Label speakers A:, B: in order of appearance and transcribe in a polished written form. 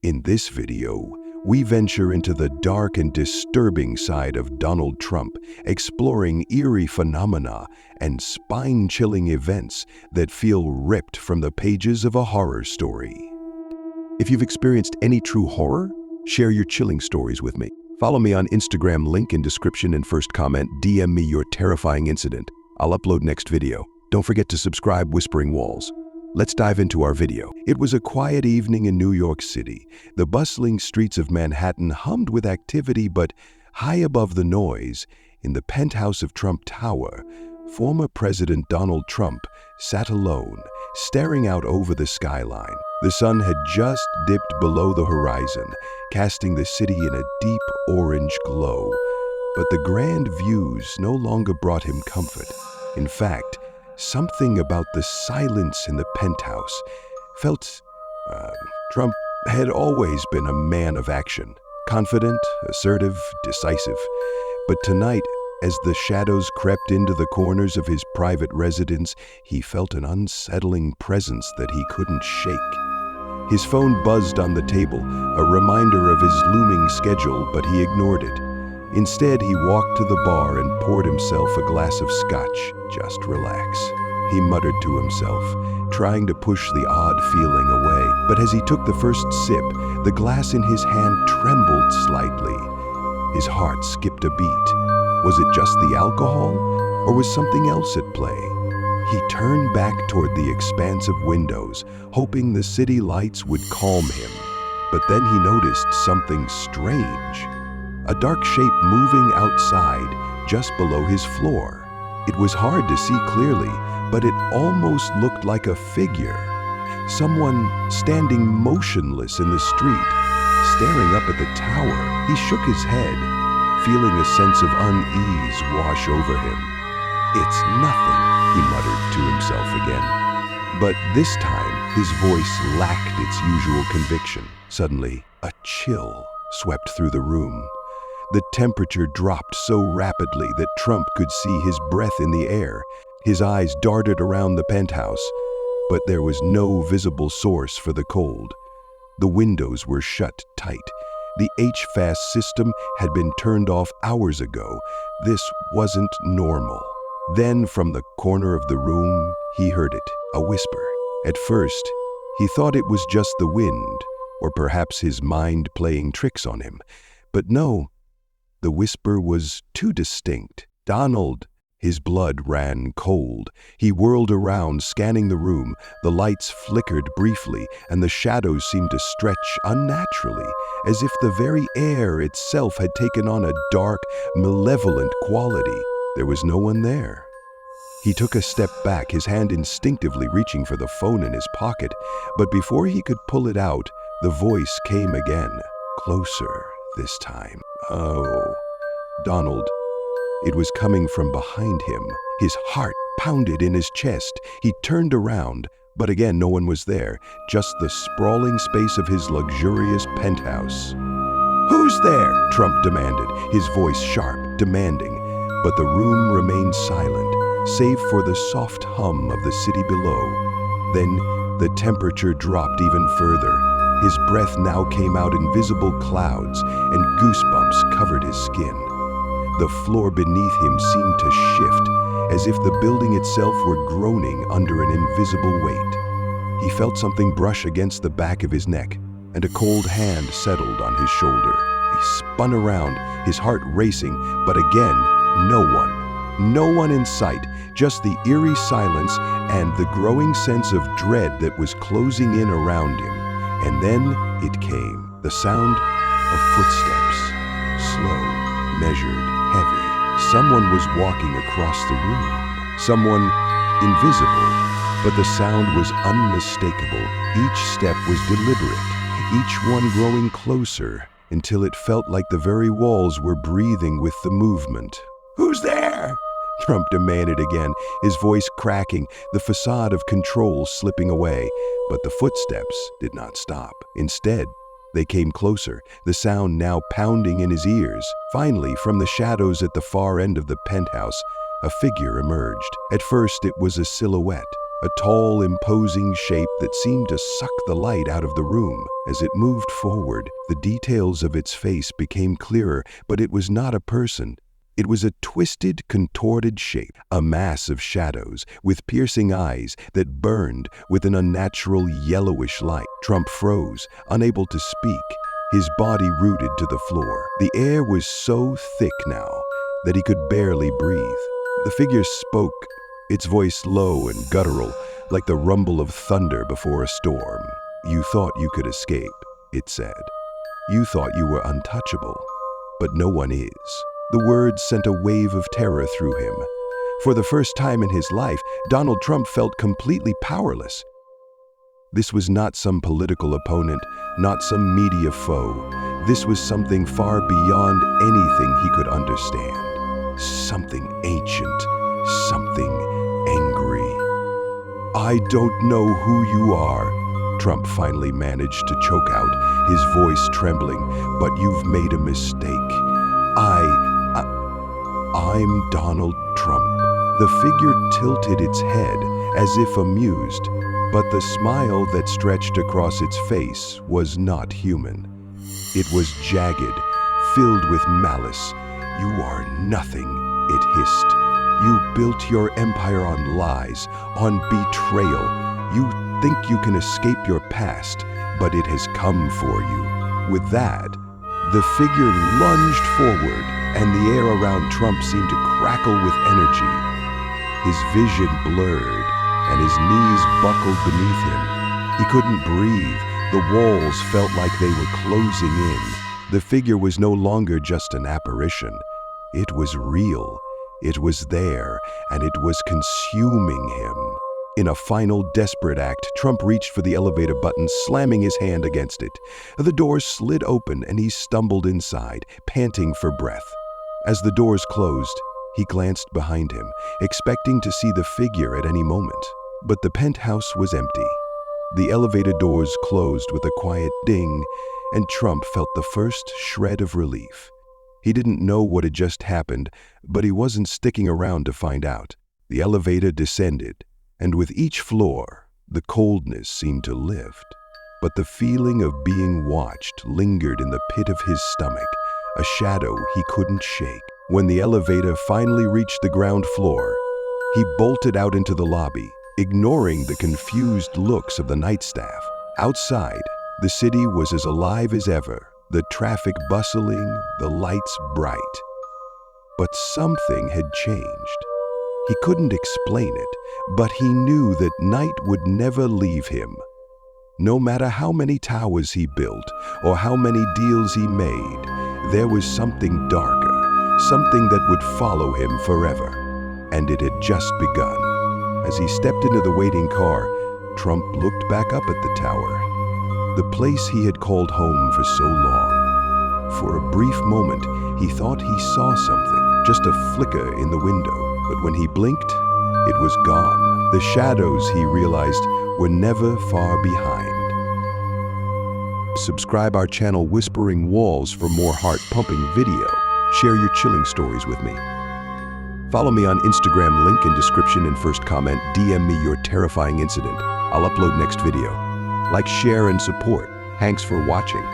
A: In this video, we venture into the dark and disturbing side of Donald Trump, exploring eerie phenomena and spine-chilling events that feel ripped from the pages of a horror story. If you've experienced any true horror, share your chilling stories with me. Follow me on Instagram, link in description and first comment, DM me your terrifying incident. I'll upload next video. Don't forget to subscribe, Whispering Walls. Let's dive into our video. It was a quiet evening in New York City. The bustling streets of Manhattan hummed with activity, but high above the noise, in the penthouse of Trump Tower, former President Donald Trump sat alone, staring out over the skyline. The sun had just dipped below the horizon, casting the city in a deep orange glow. But the grand views no longer brought him comfort. In fact, something about the silence in the penthouse felt... Trump had always been a man of action, confident, assertive, decisive. But tonight, as the shadows crept into the corners of his private residence, he felt an unsettling presence that he couldn't shake. His phone buzzed on the table, a reminder of his looming schedule, but he ignored it. Instead, he walked to the bar and poured himself a glass of scotch. Just relax, he muttered to himself, trying to push the odd feeling away. But as he took the first sip, the glass in his hand trembled slightly. His heart skipped a beat. Was it just the alcohol, or was something else at play? He turned back toward the expanse of windows, hoping the city lights would calm him. But then he noticed something strange. A dark shape moving outside, just below his floor. It was hard to see clearly, but it almost looked like a figure. Someone standing motionless in the street, staring up at the tower. He shook his head, feeling a sense of unease wash over him. "It's nothing," he muttered to himself again. But this time, his voice lacked its usual conviction. Suddenly, a chill swept through the room. The temperature dropped so rapidly that Trump could see his breath in the air. His eyes darted around the penthouse, but there was no visible source for the cold. The windows were shut tight. The HVAC system had been turned off hours ago. This wasn't normal. Then, from the corner of the room, he heard it, a whisper. At first, he thought it was just the wind, or perhaps his mind playing tricks on him. But no, the whisper was too distinct. "Donald!" His blood ran cold. He whirled around, scanning the room. The lights flickered briefly, and the shadows seemed to stretch unnaturally, as if the very air itself had taken on a dark, malevolent quality. There was no one there. He took a step back, his hand instinctively reaching for the phone in his pocket. But before he could pull it out, the voice came again, closer this time. "Oh, Donald." It was coming from behind him. His heart pounded in his chest. He turned around, but again no one was there, just the sprawling space of his luxurious penthouse. "Who's there?" Trump demanded, his voice sharp, demanding. But the room remained silent, save for the soft hum of the city below. Then the temperature dropped even further. His breath now came out in visible clouds, and goosebumps covered his skin. The floor beneath him seemed to shift, as if the building itself were groaning under an invisible weight. He felt something brush against the back of his neck, and a cold hand settled on his shoulder. He spun around, his heart racing, but again, no one. No one in sight, just the eerie silence and the growing sense of dread that was closing in around him. And then it came, the sound of footsteps, slow, measured, heavy. Someone was walking across the room. Someone invisible, but the sound was unmistakable. Each step was deliberate, each one growing closer, until it felt like the very walls were breathing with the movement. "Who's there?" Trump demanded again, his voice cracking, the facade of control slipping away. But the footsteps did not stop. Instead, they came closer, the sound now pounding in his ears. Finally, from the shadows at the far end of the penthouse, a figure emerged. At first, it was a silhouette, a tall, imposing shape that seemed to suck the light out of the room. As it moved forward, the details of its face became clearer, but it was not a person. It was a twisted, contorted shape, a mass of shadows, with piercing eyes that burned with an unnatural yellowish light. Trump froze, unable to speak, his body rooted to the floor. The air was so thick now that he could barely breathe. The figure spoke, its voice low and guttural, like the rumble of thunder before a storm. "You thought you could escape," it said. "You thought you were untouchable, but no one is." The words sent a wave of terror through him. For the first time in his life, Donald Trump felt completely powerless. This was not some political opponent, not some media foe. This was something far beyond anything he could understand. Something ancient, something angry. "I don't know who you are," Trump finally managed to choke out, his voice trembling, "but you've made a mistake. I'm Donald Trump." The figure tilted its head as if amused, but the smile that stretched across its face was not human. It was jagged, filled with malice. "You are nothing," it hissed. "You built your empire on lies, on betrayal. You think you can escape your past, but it has come for you." With that, the figure lunged forward, and the air around Trump seemed to crackle with energy. His vision blurred, and his knees buckled beneath him. He couldn't breathe. The walls felt like they were closing in. The figure was no longer just an apparition. It was real. It was there, and it was consuming him. In a final, desperate act, Trump reached for the elevator button, slamming his hand against it. The doors slid open, and he stumbled inside, panting for breath. As the doors closed, he glanced behind him, expecting to see the figure at any moment. But the penthouse was empty. The elevator doors closed with a quiet ding, and Trump felt the first shred of relief. He didn't know what had just happened, but he wasn't sticking around to find out. The elevator descended, and with each floor, the coldness seemed to lift. But the feeling of being watched lingered in the pit of his stomach, a shadow he couldn't shake. When the elevator finally reached the ground floor, he bolted out into the lobby, ignoring the confused looks of the night staff. Outside, the city was as alive as ever, the traffic bustling, the lights bright. But something had changed. He couldn't explain it, but he knew that night would never leave him. No matter how many towers he built or how many deals he made, there was something darker, something that would follow him forever. And it had just begun. As he stepped into the waiting car, Trump looked back up at the tower, the place he had called home for so long. For a brief moment, he thought he saw something, just a flicker in the window. But when he blinked, it was gone. The shadows, he realized, were never far behind. Subscribe our channel Whispering Walls for more heart-pumping video. Share your chilling stories with me. Follow me on Instagram, link in description and first comment. DM me your terrifying incident. I'll upload next video. Like, share, and support. Thanks for watching.